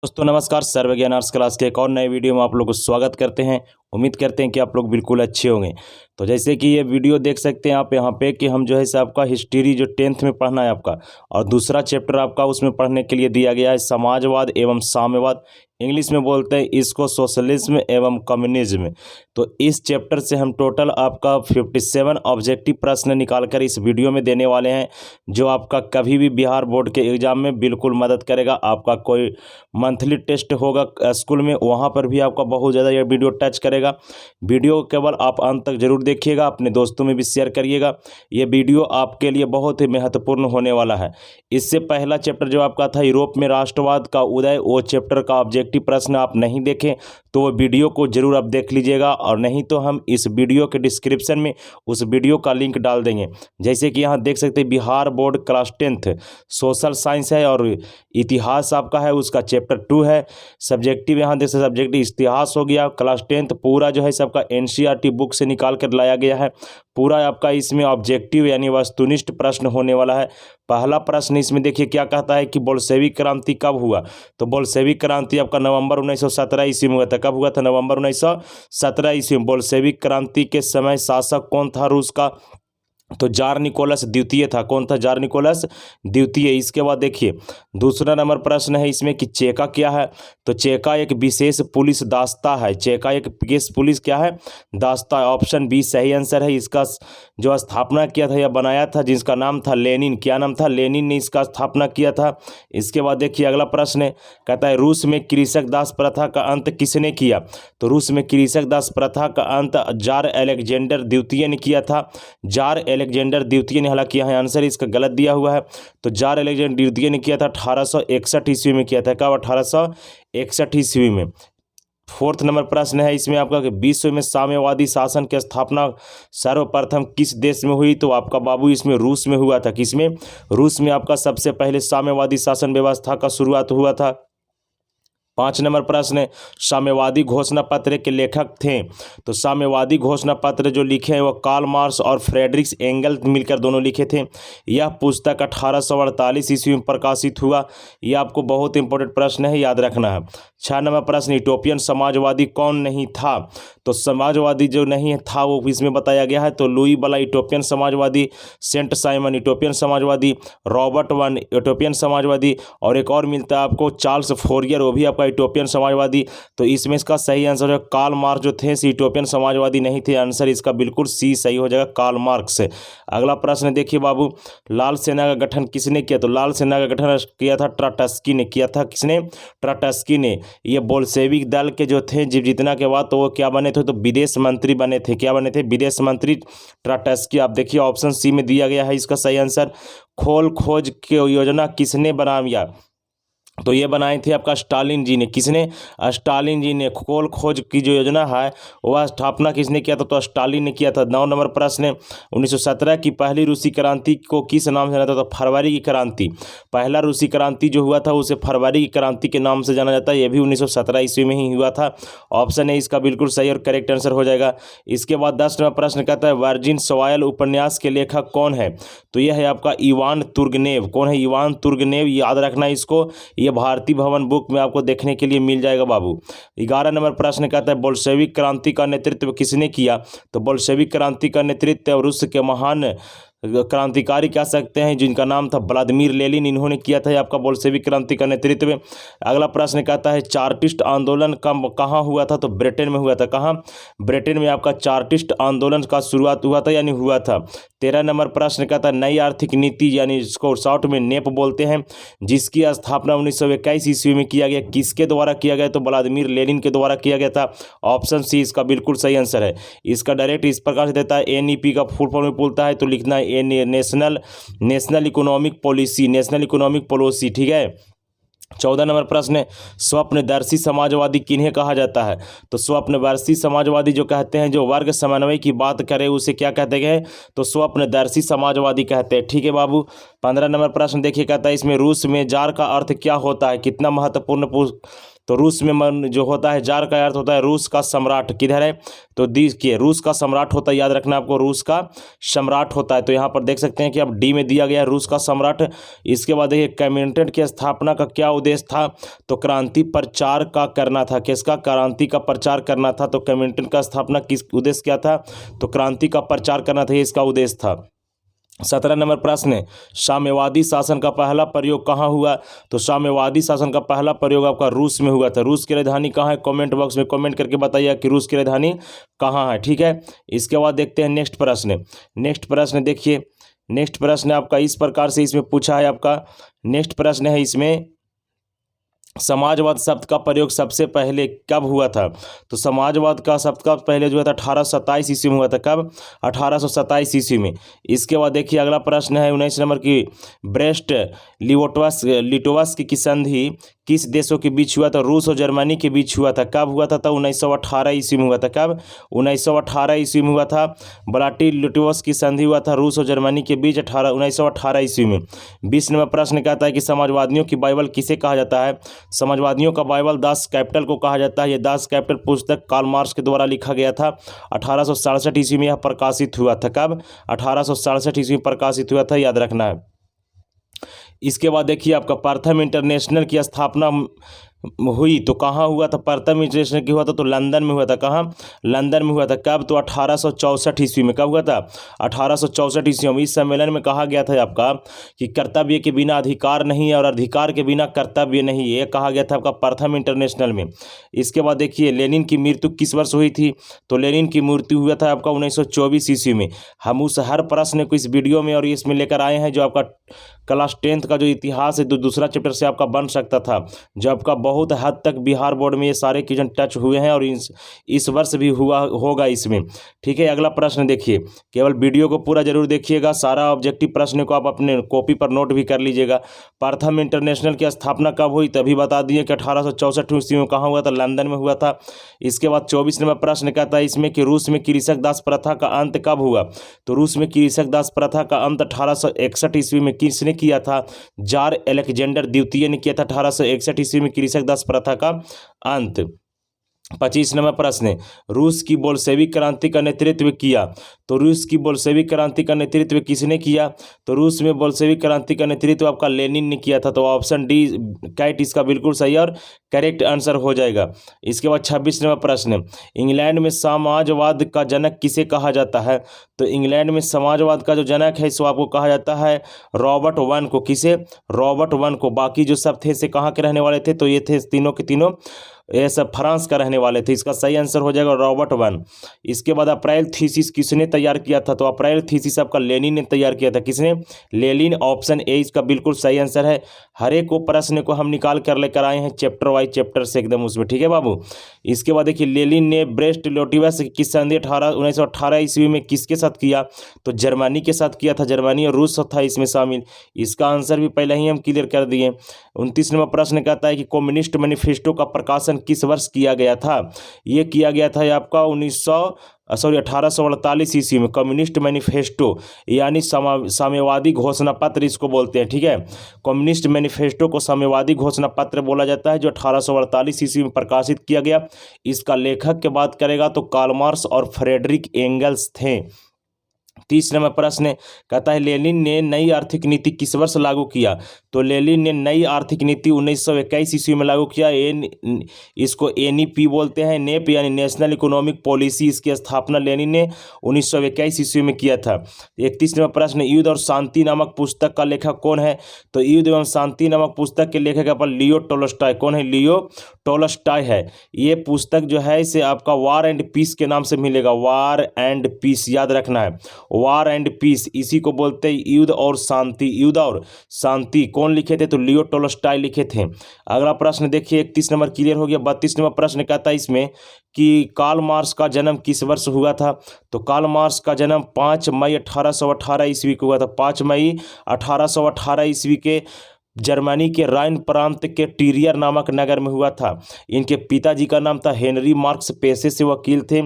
दोस्तों नमस्कार। सर्वज्ञान arts class के एक और नए वीडियो में आप लोग को स्वागत करते हैं। उम्मीद करते हैं कि आप लोग बिल्कुल अच्छे होंगे। तो जैसे कि ये वीडियो देख सकते हैं आप यहाँ पे कि हम जो है से आपका हिस्ट्री जो 10th में पढ़ना है आपका, और दूसरा चैप्टर आपका उसमें पढ़ने के लिए दिया गया है समाजवाद एवं साम्यवाद। इंग्लिश में बोलते हैं इसको सोशलिज्म एवं कम्युनिज्म। तो इस चैप्टर से हम टोटल आपका 57 ऑब्जेक्टिव प्रश्न निकाल कर इस वीडियो में देने वाले हैं, जो आपका कभी भी बिहार बोर्ड के एग्जाम में बिल्कुल मदद करेगा। आपका कोई मंथली टेस्ट होगा स्कूल में, वहाँ पर भी आपका बहुत ज़्यादा यह वीडियो टच करेगा। वीडियो केवल आप अंत तक जरूर देखिएगा, अपने दोस्तों में भी शेयर करिएगा। ये वीडियो आपके लिए बहुत ही महत्वपूर्ण होने वाला है। इससे पहला चैप्टर जो आपका था यूरोप में राष्ट्रवाद का उदय, वो चैप्टर का ऑब्जेक्टिव प्रश्न आप नहीं देखें तो वो वीडियो को जरूर आप देख लीजिएगा, और नहीं तो हम इस वीडियो के डिस्क्रिप्शन में उस वीडियो का लिंक डाल देंगे। जैसे कि यहाँ देख सकते हैं Bihar board class 10th social science है और इतिहास आपका है, उसका चैप्टर 2 है। सब्जेक्टिव यहाँ देख सकते सब्जेक्टिव इतिहास हो गया क्लास 10th, पूरा जो है सबका एनसीईआरटी बुक से निकाल कर लाया गया है। पूरा आपका इसमें ऑब्जेक्टिव यानी वस्तुनिष्ठ प्रश्न होने वाला है। पहला प्रश्न इसमें देखिए क्या कहता है कि बोल्शेविक क्रांति कब हुआ। तो बोल्शेविक क्रांति आपका नवंबर 1917 ईस्वी में हुआ था। कब हुआ था? नवंबर 1917 ईस्वी में। बोल्शेविक क्रांति के समय शासक कौन था रूस का? तो जार निकोलस द्वितीय था। कौन था? जार निकोलस द्वितीय। इसके बाद देखिए दूसरा नंबर प्रश्न है इसमें कि चेका क्या है। तो चेका एक विशेष पुलिस दास्ता है। चेका एक विशेष पुलिस क्या है? दास्ता। ऑप्शन बी सही आंसर है। इसका जो स्थापना किया था या बनाया था जिसका नाम था लेनिन। क्या नाम था? लेनिन ने इसका स्थापना किया था। इसके बाद देखिए अगला प्रश्न है, कहता है रूस में कृषक दास प्रथा का अंत किसने किया। तो रूस में कृषक दास प्रथा का अंत जार अलेक्जेंडर द्वितीय ने किया था। जार अलेक्जेंडर द्वितीय ने, हालांकि यहाँ आंसर इसका गलत दिया हुआ है। तो जार अलेक्जेंडर द्वितीय ने किया था 1861 ईस्वी में किया था। कब? 1861 ईस्वी में। फोर्थ नंबर प्रश्न है इसमें आपका कि विश्व में साम्यवादी शासन की स्थापना सर्वप्रथम किस देश में हुई। तो आपका बाबू इसमें रूस में हुआ था। किसमें? रूस में आपका सबसे पहले साम्यवादी शासन व्यवस्था का शुरुआत हुआ था। 5 नंबर प्रश्न है साम्यवादी घोषणा पत्र के लेखक थे। तो साम्यवादी घोषणा पत्र जो लिखे हैं वो कार्ल मार्क्स और फ्रेडरिक एंगल मिलकर दोनों लिखे थे। यह पुस्तक 1848 ईस्वी में प्रकाशित हुआ। यह आपको बहुत इंपॉर्टेंट प्रश्न है, याद रखना है। 6 नंबर प्रश्न यूटोपियन समाजवादी कौन नहीं था। तो समाजवादी जो नहीं था वो इसमें बताया गया है। तो लुई वाला यूटोपियन समाजवादी, सेंट साइमन यूटोपियन समाजवादी, रॉबर्ट वन यूटोपियन समाजवादी, और एक और मिलता है आपको चार्ल्स फोरियर, वो भी आपका यूटोपियन समाजवादी। तो इसमें इसका सही आंसर है कार्ल मार्क्स जो थे यूटोपियन समाजवादी नहीं थे। आंसर इसका बिल्कुल सी सही हो जाएगा, कार्ल मार्क्स। अगला प्रश्न देखिए बाबू, लाल सेना का गठन किसने किया। तो लाल सेना का गठन किया था ट्राटस्की ने किया था। किसने? ट्राटस्की ने। ये बोल्शेविक दल के जो थे जीतना के बाद तो वो क्या बने थे? तो विदेश मंत्री बने थे। क्या बने थे? विदेश मंत्री ट्राटस्की। आप देखिए ऑप्शन सी में दिया गया है इसका सही आंसर। खोल खोज की योजना किसने बनाया। तो ये बनाए थे आपका स्टालिन जी ने। किसने? स्टालिन जी ने। खोल खोज की जो योजना है वह स्थापना किसने किया था? तो स्टालिन ने किया था। 9 नंबर प्रश्न है 1917 की पहली रूसी क्रांति को किस नाम से जाना जाता था? तो फरवरी की क्रांति। पहला रूसी क्रांति जो हुआ था उसे फरवरी की क्रांति के नाम से जाना जाता है। यह भी 1917 ईस्वी में ही हुआ था। ऑप्शन है इसका बिल्कुल सही और करेक्ट आंसर हो जाएगा। इसके बाद 10 नंबर प्रश्न कहता है वर्जिन सॉयल उपन्यास के लेखक कौन है। तो यह है आपका इवान तुर्गनेव। कौन है? Ivan Turgenev. याद रखना इसको, ये भारतीय भवन बुक में आपको देखने के लिए मिल जाएगा बाबू। 11 नंबर प्रश्न कहता है बोल्शेविक क्रांति का नेतृत्व किसने किया। तो बोल्शेविक क्रांति का नेतृत्व रूस के महान क्रांतिकारी कह सकते हैं जिनका नाम था व्लादिमीर लेनिन, इन्होंने किया था आपका बोल्शेविक क्रांति का नेतृत्व। अगला प्रश्न कहता है चार्टिस्ट आंदोलन कहाँ हुआ था। तो ब्रिटेन में हुआ था। कहाँ? ब्रिटेन में आपका चार्टिस्ट आंदोलन का शुरुआत हुआ था यानी हुआ था। 13 नंबर प्रश्न कहता है नई आर्थिक नीति यानी इसको शॉर्ट में नेप बोलते हैं, जिसकी स्थापना 1921 ईस्वी में किया गया। किसके द्वारा किया गया? तो व्लादिमीर लेनिन के द्वारा किया गया था। ऑप्शन सी इसका बिल्कुल सही आंसर है। इसका डायरेक्ट इस प्रकार से देता है एनईपी का फुल फॉर्म में बोलता है तो लिखना है national economic policy. National economic policy, ठीक है। 14 नंबर प्रश्न है स्वप्नदर्शी समाजवादी किन्हें कहा जाता है। तो स्वप्नदर्शी समाजवादी जो कहते हैं जो वर्ग समन्वय की बात करे उसे क्या कहते हैं? तो स्वप्नदर्शी समाजवादी कहते हैं, ठीक है बाबू। 15 नंबर प्रश्न देखिए कहता है इसमें रूस में जार का अर्थ क्या होता है। कितना महत्वपूर्ण तो रूस में जो होता है जार का अर्थ होता है रूस का सम्राट। किधर है तो देखिए रूस का सम्राट होता है, याद रखना आपको, रूस का सम्राट होता है। तो यहाँ पर देख सकते हैं कि अब डी में दिया गया है रूस का सम्राट। इसके बाद देखिए कम्युनिटेड की स्थापना का क्या उद्देश्य था, तो क्रांति प्रचार का करना था। किसका, क्रांति का प्रचार करना था। तो कम्युनिटेड का स्थापना किस उद्देश्य क्या था, तो क्रांति का प्रचार करना था, ये इसका उद्देश्य था। 17 नंबर प्रश्न, साम्यवादी शासन का पहला प्रयोग कहाँ हुआ, तो साम्यवादी शासन का पहला प्रयोग आपका रूस में हुआ था। रूस की राजधानी कहाँ है, कमेंट बॉक्स में कमेंट करके बताइए कि रूस की राजधानी कहाँ है, ठीक है। इसके बाद देखते हैं नेक्स्ट प्रश्न। नेक्स्ट प्रश्न देखिए, नेक्स्ट प्रश्न आपका इस प्रकार से इसमें पूछा है आपका। नेक्स्ट प्रश्न है इसमें, समाजवाद शब्द का प्रयोग सबसे पहले कब हुआ था, तो समाजवाद का शब्द का पहले जो है था 1827 ईस्वी में हुआ था। कब, 1827 ईस्वी में। इसके बाद देखिए अगला प्रश्न है 19 नंबर की, ब्रेस्ट लिटोवस्क की संधि किस देशों के बीच हुआ था, रूस और जर्मनी के बीच हुआ था। कब हुआ था, तो 1918 ईस्वी में हुआ था। कब, 1918 ईस्वी में हुआ था। ब्राटी लिटोवस्क की संधि हुआ था रूस और जर्मनी के बीच 1918 ईस्वी में। 20 नंबर प्रश्न कहता है कि समाजवादियों की बाइबल किसे कहा जाता है, समाजवादियों का बाइबल दास कैपिटल को कहा जाता है। यह दास कैपिटल पुस्तक कार्ल मार्क्स के द्वारा लिखा गया था। 1867 ईस्वी में यह प्रकाशित हुआ था। कब, 1867 ईस्वी में प्रकाशित हुआ था, याद रखना है। इसके बाद देखिए आपका प्रथम इंटरनेशनल की स्थापना हुई तो कहाँ हुआ था, प्रथम इंटरनेशनल की हुआ था तो लंदन में हुआ था। कहाँ, लंदन में हुआ था। कब, तो 1864 ईस्वी में। कब हुआ था, 1864 ईस्वी में। इस सम्मेलन में कहा गया था आपका कि कर्तव्य के बिना अधिकार नहीं है और अधिकार के बिना कर्तव्य नहीं है, कहा गया था आपका प्रथम इंटरनेशनल में। इसके बाद देखिए लेनिन की मृत्यु किस वर्ष हुई थी, तो लेनिन की मृत्यु हुआ था आपका 1924 ईस्वी में। हम उस हर प्रश्न को इस वीडियो में और इसमें लेकर आए हैं जो आपका क्लास 10th का जो इतिहास है दूसरा चैप्टर से आपका बन सकता था, जो आपका बहुत हद तक बिहार बोर्ड में ये सारे क्वेश्चन टच हुए हैं और इस वर्ष भी हुआ होगा इसमें, ठीक है। अगला प्रश्न देखिए, केवल वीडियो को पूरा जरूर देखिएगा, सारा ऑब्जेक्टिव प्रश्न को आप अपने कॉपी पर नोट भी कर लीजिएगा। प्रथम इंटरनेशनल की स्थापना कब हुई, तभी बता दिए कि 1864 ईस्वी में। कहाँ हुआ था, लंदन में हुआ था। इसके बाद 24 नंबर प्रश्न कहता है इसमें कि रूस में कृषक दास प्रथा का अंत कब हुआ, तो रूस में कृषक दास प्रथा का अंत 1861 ईस्वी में किसने किया था, जार अलेक्जेंडर द्वितीय ने किया था 1861 ईस्वी में कृषक दास प्रथा का अंत। 25 नंबर प्रश्न, रूस की बोल्शेविक क्रांति का नेतृत्व किया, तो रूस की बोल्शेविक क्रांति का नेतृत्व किसने किया, तो रूस में बोल्शेविक क्रांति का नेतृत्व आपका लेनिन ने किया था। तो ऑप्शन डी कैट इसका बिल्कुल सही और करेक्ट आंसर हो जाएगा। इसके बाद 26 नंबर प्रश्न, इंग्लैंड में समाजवाद का जनक किसे कहा जाता है, तो इंग्लैंड में समाजवाद का जो जनक है इसको आपको कहा जाता है रॉबर्ट वन को। किसे, रॉबर्ट वन को। बाकी जो सब थे से कहाँ के रहने वाले थे, तो ये थे तीनों के तीनों ये सब फ्रांस का रहने वाले थे। इसका सही आंसर हो जाएगा रॉबर्ट वन। इसके बाद अप्रैल थीसिस किसने तैयार किया था, तो अप्रैल थीसिस आपका लेनिन ने तैयार किया था। किसने, लेनिन। ऑप्शन ए इसका बिल्कुल सही आंसर है। हर एक को प्रश्न को हम निकाल कर लेकर आए हैं चैप्टर वाइज, चैप्टर से एकदम उसमें, ठीक है बाबू। इसके बाद देखिए लेनिन ने ब्रेस्ट लिटोवस्क की संधि 1918 ईस्वी में किसके साथ किया, तो जर्मनी के साथ किया था। जर्मनी और रूस था इसमें शामिल। इसका आंसर भी पहले ही हम क्लियर कर दिए। 29 नंबर प्रश्न कहता है कि कम्युनिस्ट मैनिफेस्टो का प्रकाशन किस वर्ष किया गया था, ये किया गया था आपका 1848 ईस्वी में। कम्युनिस्ट मैनिफेस्टो यानी साम्यवादी घोषणा पत्र इसको बोलते हैं, ठीक है। कम्युनिस्ट मैनिफेस्टो को साम्यवादी घोषणा पत्र बोला जाता है, जो 1848 ईस्वी में प्रकाशित किया गया। इसका लेखक की बात करेगा तो कार्ल मार्क्स और फ्रेडरिक एंगल्स थे। 30 नंबर प्रश्न कहता है लेनिन ने नई आर्थिक नीति किस वर्ष लागू किया, तो लेनिन ने नई आर्थिक नीति 1921 ईस्वी में लागू किया। इसको एनईपी बोलते हैं, नेप यानी नेशनल इकोनॉमिक पॉलिसी। इसकी स्थापना लेनिन ने 1921 ईस्वी में किया था। 31 नंबर प्रश्न, युद्ध और शांति नामक पुस्तक का लेखक कौन है, तो युद्ध एवं शांति नामक पुस्तक के लेखक अपन लियो टोल्स्टॉय। कौन है, लियो टोल्स्टॉय है। ये पुस्तक जो है इसे आपका वार एंड पीस के नाम से मिलेगा, वार एंड पीस, याद रखना है, वार एंड पीस। इसी को बोलते हैं युद्ध और शांति। युद्ध और शांति कौन लिखे थे, तो लियो टोल्स्टॉय लिखे थे। अगला प्रश्न देखिए 31 नंबर क्लियर हो गया। 32 नंबर प्रश्न कहता है इसमें कि कार्ल मार्क्स का जन्म किस वर्ष हुआ था, तो कार्ल मार्क्स का जन्म 5 मई 1818 ईस्वी को हुआ था। 5 मई 1818 ईस्वी के जर्मनी के राइन प्रांत के टीरियर नामक नगर में हुआ था। इनके पिताजी का नाम था हेनरी मार्क्स, पेशे से वकील थे।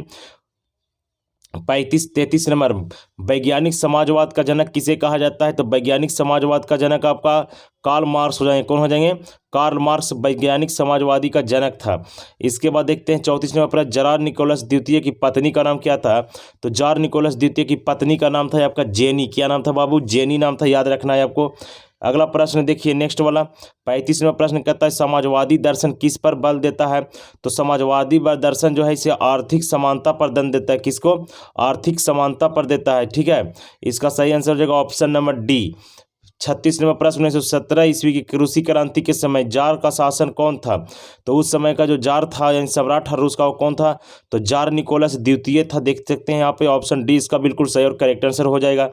33 नंबर, वैज्ञानिक समाजवाद का जनक किसे कहा जाता है? तो वैज्ञानिक समाजवाद का जनक आपका कार्ल मार्क्स हो जाएंगे। कौन हो जाएंगे? कार्ल मार्क्स वैज्ञानिक समाजवादी का जनक था। इसके बाद देखते हैं 34 नंबर पर, जार निकोलस द्वितीय की पत्नी का नाम क्या था? तो जार निकोलस द्वितीय की पत्नी का नाम था आपका जेनी। क्या नाम था बाबू? जेनी नाम था, याद रखना है आपको। अगला प्रश्न देखिए नेक्स्ट वाला 35वां प्रश्न कहता है समाजवादी दर्शन किस पर बल देता है? तो समाजवादी दर्शन जो है इसे आर्थिक समानता पर दन देता है। किसको? आर्थिक समानता पर देता है। ठीक है, इसका सही आंसर हो जाएगा ऑप्शन नंबर डी। 36 नंबर प्रश्न, 1917 ईस्वी की रूसी क्रांति के समय जार का शासन कौन था? तो उस समय का जो जार था यानी सम्राट था रूस का, वो कौन था? तो जार निकोलस द्वितीय था। देख सकते हैं यहाँ पे ऑप्शन डी इसका बिल्कुल सही और करेक्ट आंसर हो जाएगा।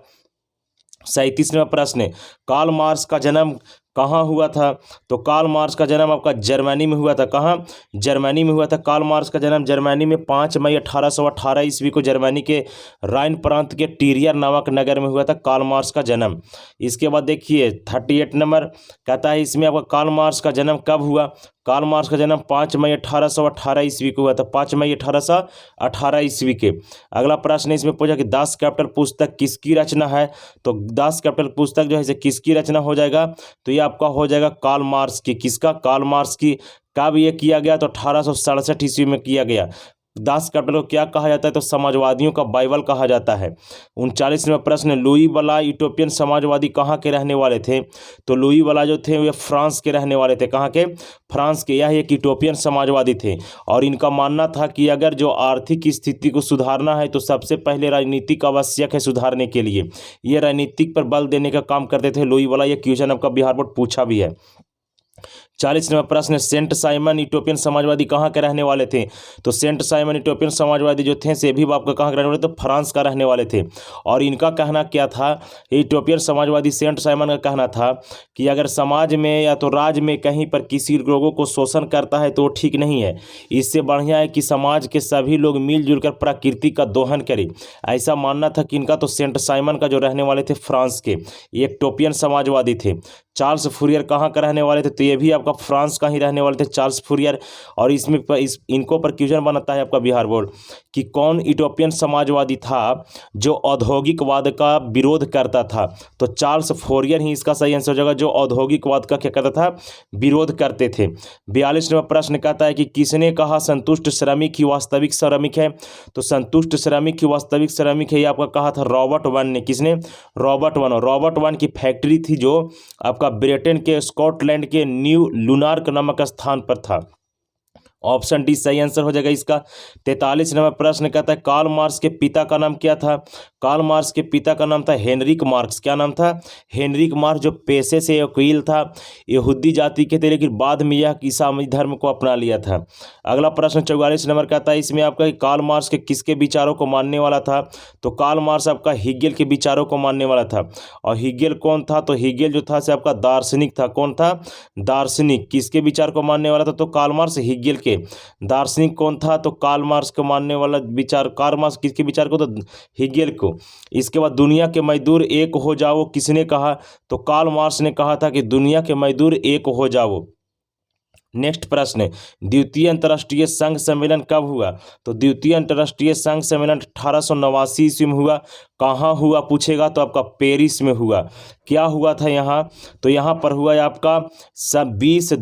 37वां प्रश्न, कार्ल मार्क्स का जन्म कहाँ हुआ था? तो कार्ल मार्क्स का जन्म आपका जर्मनी में हुआ था। कहाँ? जर्मनी में हुआ था। कार्ल मार्क्स का जन्म जर्मनी में 5 मई 1818 ईस्वी को जर्मनी के राइन प्रांत के टीरियर नामक नगर में हुआ था कार्ल मार्क्स का जन्म। इसके बाद देखिए 38 नंबर कहता है इसमें आपका कार्ल मार्क्स का जन्म कब हुआ? कार्ल मार्क्स का जन्म 5 मई 1818 ईस्वी को हुआ था। 5 मई 1818 ईस्वी के। अगला प्रश्न इसमें पूछा कि दास कैपिटल पुस्तक किसकी रचना है? तो दास कैपिटल पुस्तक जो है इसे किसकी रचना हो जाएगा? तो ये आपका हो जाएगा कार्ल मार्क्स की। किसका? कार्ल मार्क्स की। कब ये किया गया? तो 1867 ईस्वी में किया गया। दास कैपिटल को क्या कहा जाता है? तो समाजवादियों का बाइबल कहा जाता है। 39वां प्रश्न, लुई वला यूटोपियन समाजवादी कहाँ के रहने वाले थे? तो लुई वला जो थे वे फ्रांस के रहने वाले थे। कहाँ के? फ्रांस के। यह एक यूटोपियन समाजवादी थे और इनका मानना था कि अगर जो आर्थिक स्थिति को सुधारना है तो सबसे पहले राजनीतिक आवश्यक है सुधारने के लिए। ये राजनीतिक पर बल देने का काम करते थे लुई वला। ये क्वेश्चन आपका बिहार बोर्ड पूछा भी है। 40वां प्रश्न, सेंट साइमन इटोपियन समाजवादी कहाँ के रहने वाले थे? तो सेंट साइमन इटोपियन समाजवादी जो थे से भी आपका कहाँ के रहने वाले थे? फ्रांस का रहने वाले थे। और इनका कहना क्या था? इटोपियन समाजवादी सेंट साइमन का कहना था कि अगर समाज में या तो राज्य में कहीं पर किसी लोगों को शोषण करता है तो वो ठीक नहीं है। इससे बढ़िया है कि समाज के सभी लोग मिलजुल कर प्रकृति का दोहन करें। ऐसा मानना था कि इनका। तो सेंट साइमन का जो रहने वाले थे फ्रांस के, ये इटोपियन समाजवादी थे। चार्ल्स फूरियर कहाँ का रहने वाले थे? तो ये भी आपका फ्रांस का ही रहने वाले थे चार्ल्स फूरियर। और इसमें इनको पर क्वेश्चन बनाता है आपका बिहार बोर्ड कि कौन यूटोपियन समाजवादी था जो औद्योगिकवाद का विरोध करता था? तो चार्ल्स फूरियर ही इसका सही आंसर हो जाएगा, जो औद्योगिकवाद का क्या करता था? विरोध करते थे। 42वां प्रश्न कहता है कि किसने कहा संतुष्ट श्रमिक ही वास्तविक श्रमिक है? तो संतुष्ट श्रमिक ही वास्तविक श्रमिक है ये आपका कहा था रॉबर्ट वन ने। किसने? रॉबर्ट वन की फैक्ट्री थी जो आपका ब्रिटेन के स्कॉटलैंड के न्यू लुनार्क नामक स्थान पर था। ऑप्शन डी सही आंसर हो जाएगा इसका। 43 नंबर प्रश्न कहता है कार्ल मार्क्स के पिता का नाम क्या था? कार्ल मार्क्स के पिता का नाम था हेनरिक मार्क्स। क्या नाम था? हेनरिक मार्क्स, जो पेशे से वकील था, यहूदी जाति के थे, लेकिन बाद में यह ईसाई धर्म को अपना लिया था। अगला प्रश्न 44 नंबर कहता है इसमें आपका कार्ल मार्क्स के किसके विचारों को मानने वाला था? तो कार्ल मार्क्स आपका हिगेल के विचारों को मानने वाला था। और हिगेल कौन था? तो हिगेल जो था से आपका दार्शनिक था। कौन था? दार्शनिक। किसके विचार को मानने वाला था? तो कार्ल मार्क्स हिगेल के। दार्शनिक कौन था? तो कार्ल मार्क्स को मानने वाला विचार, कार्ल मार्क्स किसके विचार को? तो हिगेल को। इसके बाद दुनिया के मजदूर एक हो जाओ किसने कहा? तो कार्ल मार्क्स ने कहा था कि दुनिया के मजदूर एक हो जाओ। नेक्स्ट प्रश्न, द्वितीय अंतर्राष्ट्रीय संघ सम्मेलन कब हुआ? तो द्वितीय अंतर्राष्ट्रीय संघ सम्मेलन 1889 ईस्वी में हुआ। कहाँ हुआ पूछेगा तो आपका पेरिस में हुआ। क्या हुआ था यहाँ? तो यहाँ पर हुआ आपका सब 20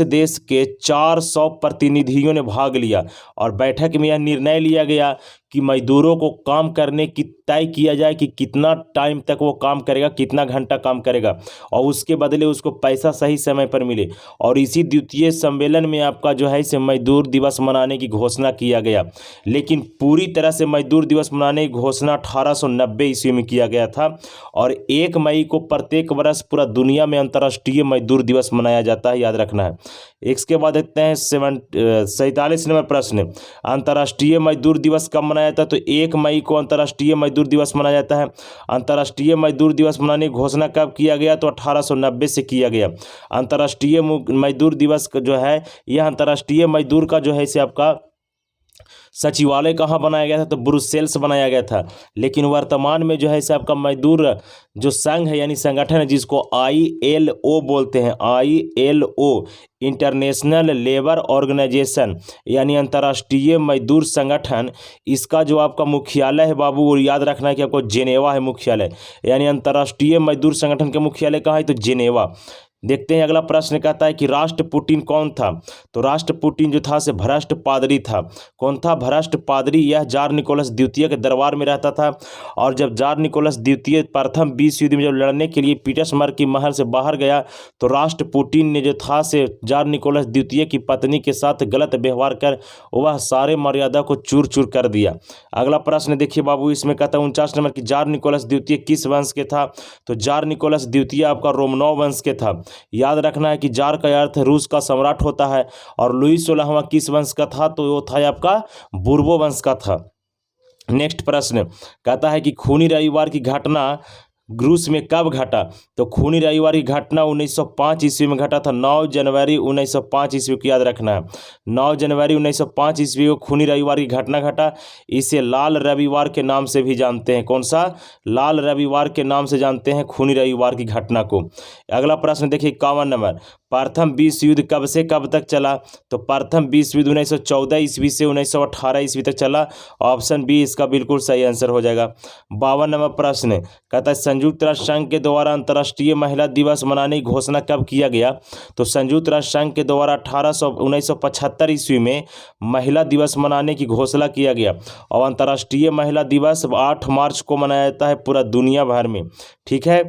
देश के 400 प्रतिनिधियों ने भाग लिया और बैठक में यह निर्णय लिया गया कि मजदूरों को काम करने की तय किया जाए कि कितना टाइम तक वो काम करेगा, कितना घंटा काम करेगा, और उसके बदले उसको पैसा सही समय पर मिले। और इसी द्वितीय सम्मेलन में आपका जो है इसे मजदूर दिवस मनाने की घोषणा किया गया। लेकिन पूरी तरह से मजदूर दिवस मनाने की घोषणा 1890 ईस्वी में किया गया था। और 1 मई को प्रत्येक वर्ष पूरा दुनिया में अंतर्राष्ट्रीय मजदूर दिवस मनाया जाता है, याद रखना है। इसके बाद देखते हैं 47 नंबर प्रश्न, अंतर्राष्ट्रीय मजदूर दिवस कब मनाया जाता है? तो 1 मई को अंतर्राष्ट्रीय मजदूर दिवस मनाया जाता है। अंतर्राष्ट्रीय मजदूर दिवस मनाने की घोषणा कब किया गया? तो 1890 से किया गया। अंतर्राष्ट्रीय मजदूर दिवस जो है यह अंतर्राष्ट्रीय मजदूर का जो है इसे आपका सचिवालय कहाँ बनाया गया था, तो ब्रुसेल्स बनाया गया था। लेकिन वर्तमान में जो है इसे आपका मजदूर जो संघ है यानी संगठन है जिसको ILO बोलते हैं, ILO इंटरनेशनल लेबर ऑर्गेनाइजेशन यानी अंतर्राष्ट्रीय मजदूर संगठन, इसका जो आपका मुख्यालय है बाबू वो याद रखना है कि आपको जेनेवा है मुख्यालय, यानी अंतर्राष्ट्रीय मजदूर संगठन के मुख्यालय कहाँ है, तो जेनेवा। देखते हैं अगला प्रश्न कहता है कि राष्ट्रपुटिन कौन था, तो राष्ट्रपुटिन जो था से भ्रष्ट पादरी था। कौन था, भ्रष्ट पादरी। यह जार निकोलस द्वितीय के दरबार में रहता था और जब जार निकोलस द्वितीय प्रथम विश्व युद्ध में जब लड़ने के लिए पीटर्सबर्ग की महल से बाहर गया तो राष्ट्रपुटिन ने जो था से जार निकोलस द्वितीय की पत्नी के साथ गलत व्यवहार कर वह सारे मर्यादा को चूर चूर कर दिया। अगला प्रश्न देखिए बाबू, इसमें कहता है 49 नंबर की जार निकोलस द्वितीय किस वंश के था, तो जार निकोलस द्वितीय आपका रोमनोव वंश के था। याद रखना है कि जार का अर्थ रूस का सम्राट होता है और लुई 16वां किस वंश का था, तो वो था आपका बुर्बो वंश का था। नेक्स्ट प्रश्न कहता है कि खूनी रविवार की घटना रूस में कब घटा, तो खूनी रविवार की घटना 1905 ईस्वी में घटा था। 9 जनवरी 1905 ईस्वी को याद रखना है। 9 जनवरी 1905 ईस्वी को खूनी रविवार की घटना घटा। इसे लाल रविवार के नाम से भी जानते हैं। कौन सा, लाल रविवार के नाम से जानते हैं खूनी रविवार की घटना को। अगला प्रश्न देखिए 51 नंबर, प्रथम विश्व युद्ध कब से कब तक चला, तो प्रथम विश्व युद्ध 1914 ईस्वी से 1918 ईस्वी तक चला। ऑप्शन बी इसका बिल्कुल सही आंसर हो जाएगा। 52 नंबर प्रश्न कहता है संयुक्त राष्ट्र संघ के द्वारा अंतर्राष्ट्रीय महिला दिवस मनाने की घोषणा कब किया गया, तो संयुक्त राष्ट्र संघ के द्वारा 1975 ईस्वी में महिला दिवस मनाने की घोषणा किया गया और अंतर्राष्ट्रीय महिला दिवस 8 मार्च को मनाया जाता है पूरा दुनिया भर में। ठीक है।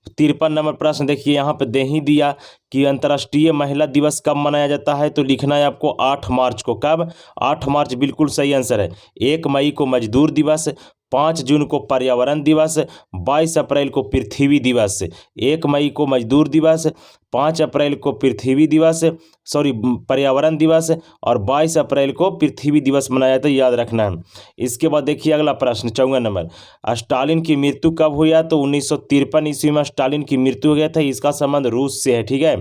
53 नंबर प्रश्न देखिए, यहाँ पे दे ही दिया कि अंतर्राष्ट्रीय महिला दिवस कब मनाया जाता है, तो लिखना है आपको 8 मार्च को। कब, 8 मार्च बिल्कुल सही आंसर है। 1 मई को मजदूर दिवस, 5 जून को पर्यावरण दिवस, 22 अप्रैल को पृथ्वी दिवस। 1 मई को मजदूर दिवस, 5 अप्रैल को पृथ्वी दिवस पर्यावरण दिवस और 22 अप्रैल को पृथ्वी दिवस मनाया जाता है, याद रखना है। इसके बाद देखिए अगला प्रश्न 54 नंबर, स्टालिन की मृत्यु कब हुआ, तो 1953 ईस्वी में स्टालिन की मृत्यु हो गया था। इसका संबंध रूस से है। ठीक है।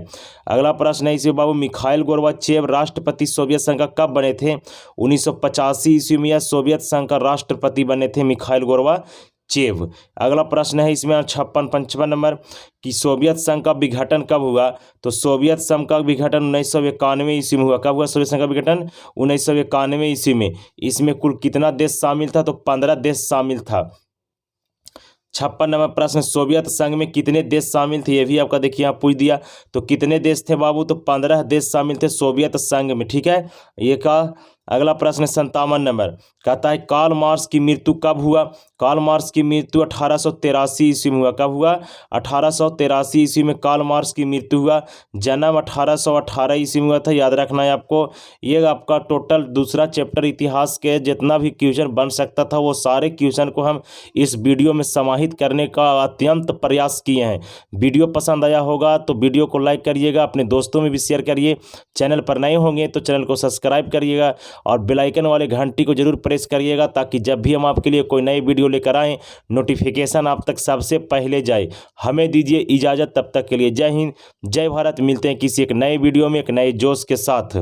अगला प्रश्न है इसे बाबू, मिखाइल गोर्बाचेव राष्ट्रपति सोवियत संघ का कब बने थे, 1985 ईस्वी में यह सोवियत संघ का राष्ट्रपति बने थे मिखाइल गोर्बाचेव। अगला प्रश्न है इसमें 55 नंबर कि सोवियत संघ का विघटन कब हुआ, तो सोवियत संघ का विघटन 1991 ईस्वी में हुआ। कब हुआ सोवियत संघ का विघटन, 1991 ईस्वी में। इसमें कुल कितना देश शामिल था, तो 15 देश शामिल था। 56 नंबर प्रश्न, सोवियत संघ में कितने देश शामिल थे, ये भी आपका देखिए यहाँ पूछ दिया। तो कितने देश थे बाबू, तो 15 देश शामिल थे सोवियत संघ में। ठीक है। ये का अगला प्रश्न 57 नंबर कहता है कार्ल मार्क्स की मृत्यु कब हुआ, कार्ल मार्क्स की मृत्यु 1883 ईस्वी में हुआ। कब हुआ, 1883 ईस्वी में कार्ल मार्क्स की मृत्यु हुआ। जन्म 1818 ईस्वी में हुआ था, याद रखना है आपको। ये आपका टोटल दूसरा चैप्टर इतिहास के जितना भी क्वेश्चन बन सकता था वो सारे क्वेश्चन को हम इस वीडियो में समाहित करने का अत्यंत प्रयास किए हैं। वीडियो पसंद आया होगा तो वीडियो को लाइक करिएगा, अपने दोस्तों में भी शेयर करिए। चैनल पर नए होंगे तो चैनल को सब्सक्राइब करिएगा और बेल आइकन वाले घंटी को जरूर प्रेस करिएगा ताकि जब भी हम आपके लिए कोई नई वीडियो लेकर आएँ नोटिफिकेशन आप तक सबसे पहले जाए। हमें दीजिए इजाज़त, तब तक के लिए जय हिंद जय भारत। मिलते हैं किसी एक नए वीडियो में एक नए जोश के साथ।